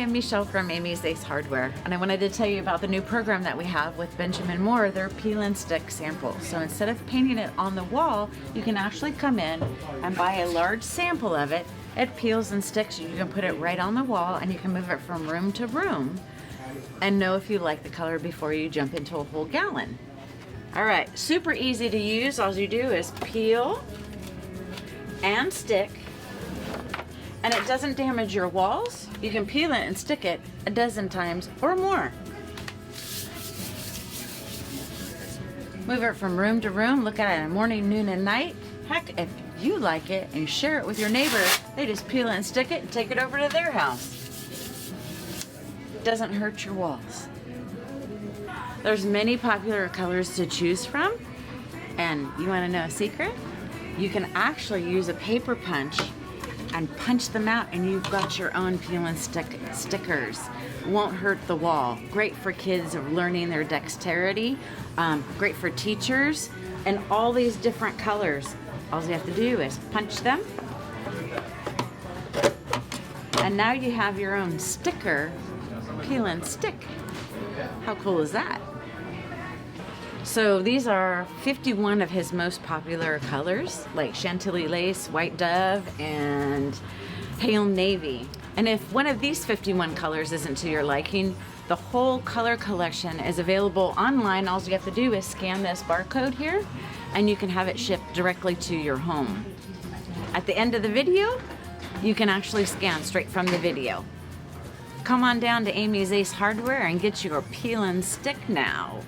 am Michelle from Amy's Ace Hardware, and I wanted to tell you about the new program that we have with Benjamin Moore, their peel and stick samples. So instead of painting it on the wall, you can actually come in and buy a large sample of it. It peels and sticks. You can put it right on the wall and you can move it from room to room and know if you like the color before you jump into a whole gallon. All right, super easy to use. All you do is peel and stick, and it doesn't damage your walls. You can peel it and stick it a dozen times or more. Move it from room to room. Look at it in morning, noon, and night. Heck, if you like it and you share it with your neighbor, they just peel it and stick it and take it over to their house. It doesn't hurt your walls. There's many popular colors to choose from, and you want to know a secret? You can actually use a paper punch and punch them out, and you've got your own peel and stick stickers. Won't hurt the wall. Great for kids of learning their dexterity. Great for teachers, and all these different colors. All you have to do is punch them, and now you have your own sticker peel and stick. How cool is that? So these are 51 of his most popular colors, like Chantilly Lace, White Dove, and Pale Navy. And if one of these 51 colors isn't to your liking, the whole color collection is available online. All you have to do is scan this barcode here, and you can have it shipped directly to your home. At the end of the video, you can actually scan straight from the video. Come on down to Amy's Ace Hardware and get your peel and stick now.